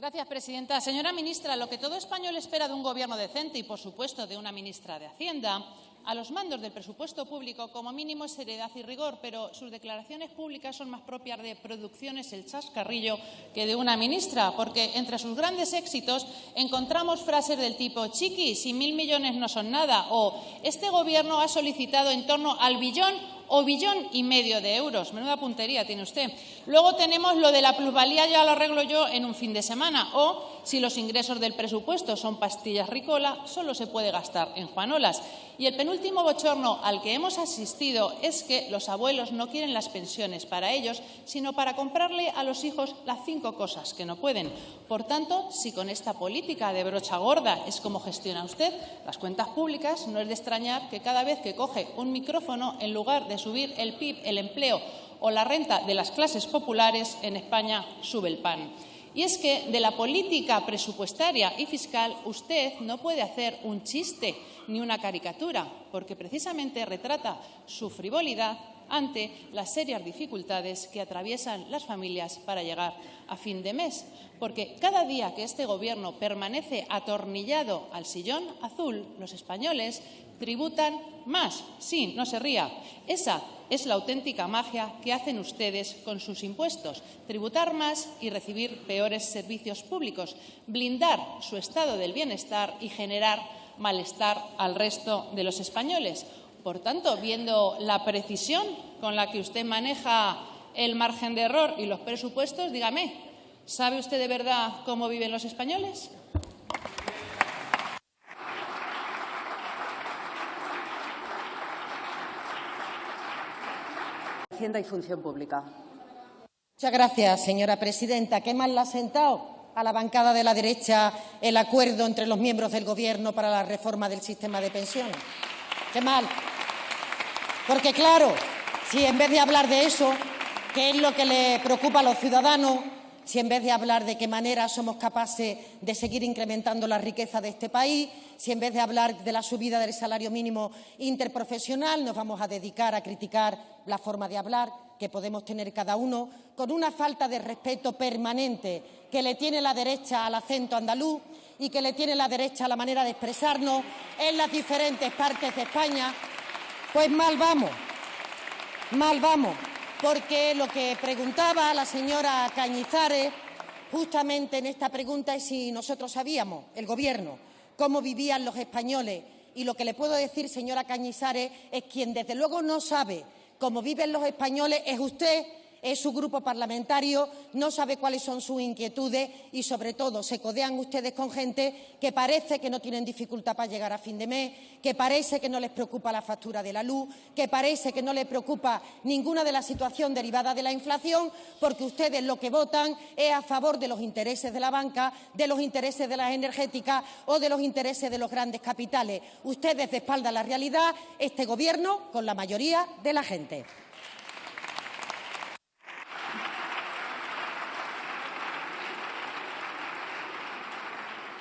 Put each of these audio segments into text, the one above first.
Gracias, presidenta. Señora ministra, lo que todo español espera de un Gobierno decente y, por supuesto, de una ministra de Hacienda, a los mandos del presupuesto público, como mínimo, es seriedad y rigor, pero sus declaraciones públicas son más propias de Producciones El Chascarrillo que de una ministra, porque entre sus grandes éxitos encontramos frases del tipo «Chiqui, si 1.000 millones no son nada» o «Este Gobierno ha solicitado en torno al billón o billón y medio de euros». Menuda puntería tiene usted. Luego tenemos lo de la plusvalía, ya lo arreglo yo en un fin de semana. O, si los ingresos del presupuesto son pastillas Ricola, solo se puede gastar en Juanolas. Y el penúltimo bochorno al que hemos asistido es que los abuelos no quieren las pensiones para ellos, sino para comprarle a los hijos las 5 cosas que no pueden. Por tanto, si con esta política de brocha gorda es como gestiona usted las cuentas públicas, no es de extrañar que cada vez que coge un micrófono, en lugar de subir el PIB, el empleo o la renta de las clases populares, en España sube el pan. Y es que de la política presupuestaria y fiscal usted no puede hacer un chiste ni una caricatura, porque precisamente retrata su frivolidad ante las serias dificultades que atraviesan las familias para llegar a fin de mes. Porque cada día que este Gobierno permanece atornillado al sillón azul, los españoles tributan más. Sí, no se ría. Esa es la auténtica magia que hacen ustedes con sus impuestos. Tributar más y recibir peores servicios públicos. Blindar su estado del bienestar y generar malestar al resto de los españoles. Por tanto, viendo la precisión con la que usted maneja el margen de error y los presupuestos, dígame, ¿sabe usted de verdad cómo viven los españoles? Hacienda y Función Pública. Muchas gracias, señora presidenta. ¿Qué mal le ha sentado a la bancada de la derecha el acuerdo entre los miembros del Gobierno para la reforma del sistema de pensiones? ¡Qué mal! Porque, claro, si en vez de hablar de eso, ¿qué es lo que le preocupa a los ciudadanos? Si en vez de hablar de qué manera somos capaces de seguir incrementando la riqueza de este país, si en vez de hablar de la subida del salario mínimo interprofesional nos vamos a dedicar a criticar la forma de hablar que podemos tener cada uno, con una falta de respeto permanente que le tiene la derecha al acento andaluz y que le tiene la derecha a la manera de expresarnos en las diferentes partes de España, pues mal vamos, porque lo que preguntaba la señora Cañizares justamente en esta pregunta es si nosotros sabíamos, el Gobierno, cómo vivían los españoles. Y lo que le puedo decir, señora Cañizares, es quien desde luego no sabe cómo viven los españoles es usted, es su grupo parlamentario, no sabe cuáles son sus inquietudes y, sobre todo, se codean ustedes con gente que parece que no tienen dificultad para llegar a fin de mes, que parece que no les preocupa la factura de la luz, que parece que no les preocupa ninguna de la situación derivada de la inflación, porque ustedes lo que votan es a favor de los intereses de la banca, de los intereses de las energéticas o de los intereses de los grandes capitales. Ustedes de espalda a la realidad, este Gobierno con la mayoría de la gente.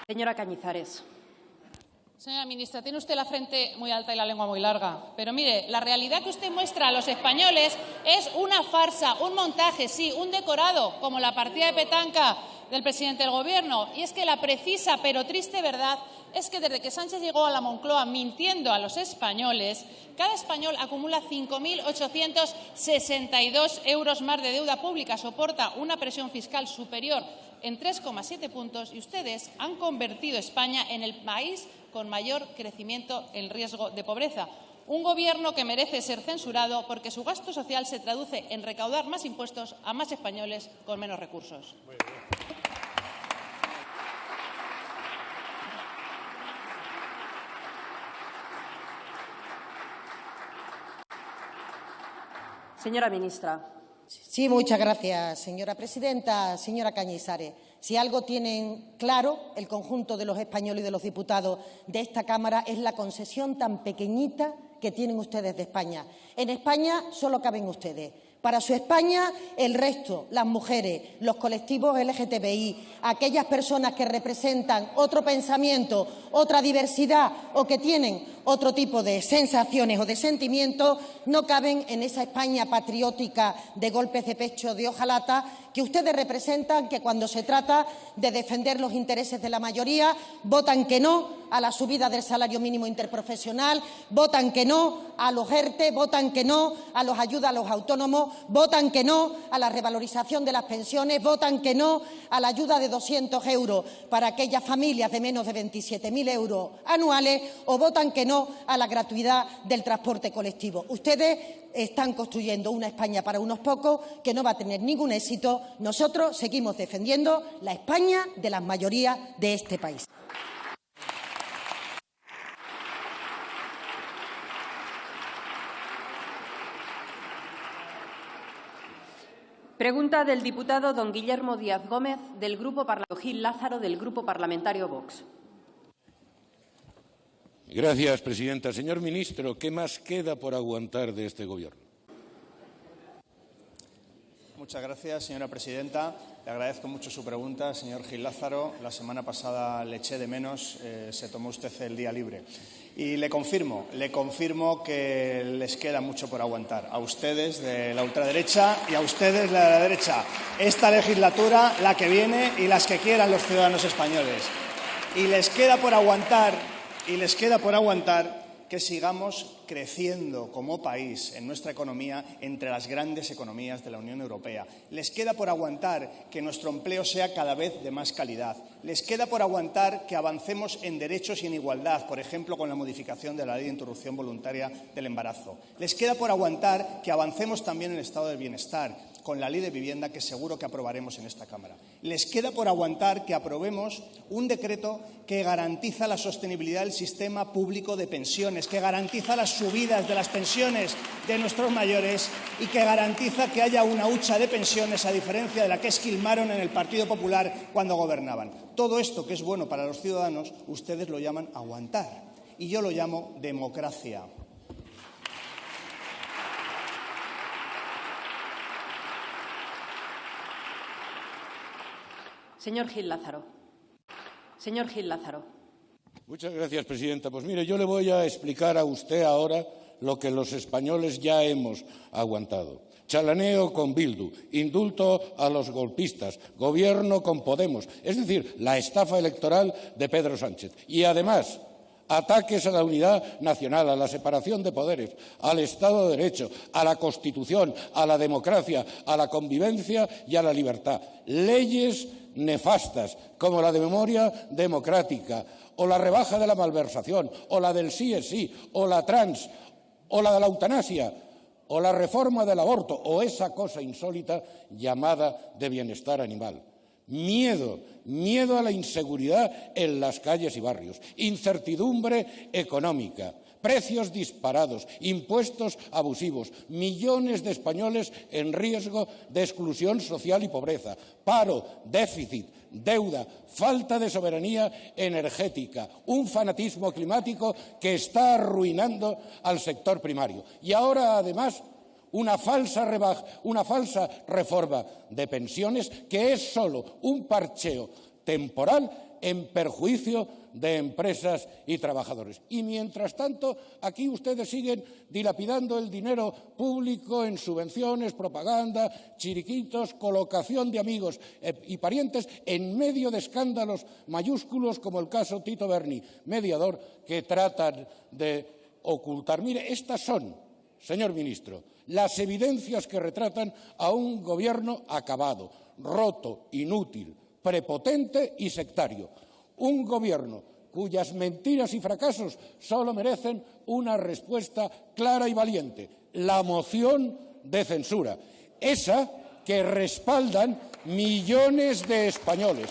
Señora Cañizares. Señora ministra, tiene usted la frente muy alta y la lengua muy larga. Pero mire, la realidad que usted muestra a los españoles es una farsa, un montaje, sí, un decorado, como la partida de petanca del presidente del Gobierno. Y es que la precisa pero triste verdad es que desde que Sánchez llegó a la Moncloa mintiendo a los españoles, cada español acumula 5.862 euros más de deuda pública, soporta una presión fiscal superior en 3,7 puntos y ustedes han convertido España en el país con mayor crecimiento en riesgo de pobreza. Un Gobierno que merece ser censurado porque su gasto social se traduce en recaudar más impuestos a más españoles con menos recursos. Señora ministra. Sí, muchas gracias, señora presidenta. Señora Cañizares, si algo tienen claro el conjunto de los españoles y de los diputados de esta Cámara es la concesión tan pequeñita que tienen ustedes de España. En España solo caben ustedes. Para su España, el resto, las mujeres, los colectivos LGTBI, aquellas personas que representan otro pensamiento, otra diversidad o que tienen otro tipo de sensaciones o de sentimientos, no caben en esa España patriótica de golpes de pecho de hojalata que ustedes representan, que cuando se trata de defender los intereses de la mayoría votan que no a la subida del salario mínimo interprofesional, votan que no a los ERTE, votan que no a las ayudas a los autónomos, votan que no a la revalorización de las pensiones, votan que no a la ayuda de 200 euros para aquellas familias de menos de 27.000 euros anuales o votan que no a la gratuidad del transporte colectivo. Ustedes están construyendo una España para unos pocos que no va a tener ningún éxito. Nosotros seguimos defendiendo la España de las mayorías de este país. Pregunta del diputado don Guillermo Díaz Gómez, del Grupo Parlamentario Gil Lázaro, del Grupo Parlamentario Vox. Gracias, presidenta. Señor ministro, ¿qué más queda por aguantar de este Gobierno? Muchas gracias, señora presidenta. Le agradezco mucho su pregunta, señor Gil Lázaro. La semana pasada le eché de menos, se tomó usted el día libre. Y le confirmo que les queda mucho por aguantar, a ustedes de la ultraderecha y a ustedes de la derecha. Esta legislatura, la que viene y las que quieran los ciudadanos españoles. Y les queda por aguantar que sigamos creciendo como país en nuestra economía entre las grandes economías de la Unión Europea. Les queda por aguantar que nuestro empleo sea cada vez de más calidad. Les queda por aguantar que avancemos en derechos y en igualdad, por ejemplo, con la modificación de la Ley de Interrupción Voluntaria del Embarazo. Les queda por aguantar que avancemos también en el estado del bienestar, con la Ley de Vivienda que seguro que aprobaremos en esta Cámara. Les queda por aguantar que aprobemos un decreto que garantiza la sostenibilidad del sistema público de pensiones, que garantiza las subidas de las pensiones de nuestros mayores y que garantiza que haya una hucha de pensiones, a diferencia de la que esquilmaron en el Partido Popular cuando gobernaban. Todo esto, que es bueno para los ciudadanos, ustedes lo llaman aguantar y yo lo llamo democracia. Señor Gil Lázaro. Señor Gil Lázaro. Muchas gracias, presidenta. Pues mire, yo le voy a explicar a usted ahora lo que los españoles ya hemos aguantado. Chalaneo con Bildu, indulto a los golpistas, gobierno con Podemos, es decir, la estafa electoral de Pedro Sánchez. Y además, ataques a la unidad nacional, a la separación de poderes, al Estado de Derecho, a la Constitución, a la democracia, a la convivencia y a la libertad. Leyes nefastas como la de memoria democrática, o la rebaja de la malversación, o la del sí es sí, o la trans, o la de la eutanasia, o la reforma del aborto, o esa cosa insólita llamada de bienestar animal. Miedo a la inseguridad en las calles y barrios, incertidumbre económica, precios disparados, impuestos abusivos, millones de españoles en riesgo de exclusión social y pobreza, paro, déficit, deuda, falta de soberanía energética, un fanatismo climático que está arruinando al sector primario. Y ahora, además, una falsa reforma de pensiones que es solo un parcheo temporal en perjuicio de empresas y trabajadores. Y mientras tanto, aquí ustedes siguen dilapidando el dinero público en subvenciones, propaganda, chiriquitos, colocación de amigos y parientes en medio de escándalos mayúsculos como el caso Tito Berni, mediador, que tratan de ocultar. Mire, estas son, señor ministro, las evidencias que retratan a un gobierno acabado, roto, inútil, prepotente y sectario. Un gobierno cuyas mentiras y fracasos solo merecen una respuesta clara y valiente: la moción de censura, esa que respaldan millones de españoles,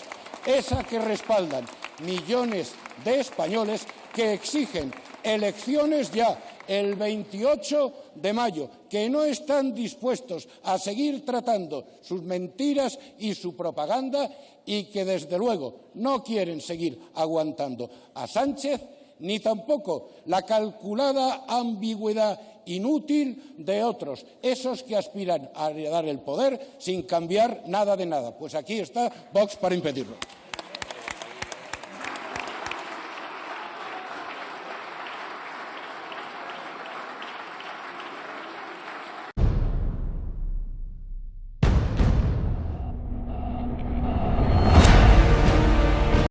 que exigen elecciones ya el 28 de mayo, que no están dispuestos a seguir tratando sus mentiras y su propaganda y que, desde luego, no quieren seguir aguantando a Sánchez ni tampoco la calculada ambigüedad inútil de otros, esos que aspiran a heredar el poder sin cambiar nada de nada. Pues aquí está Vox para impedirlo.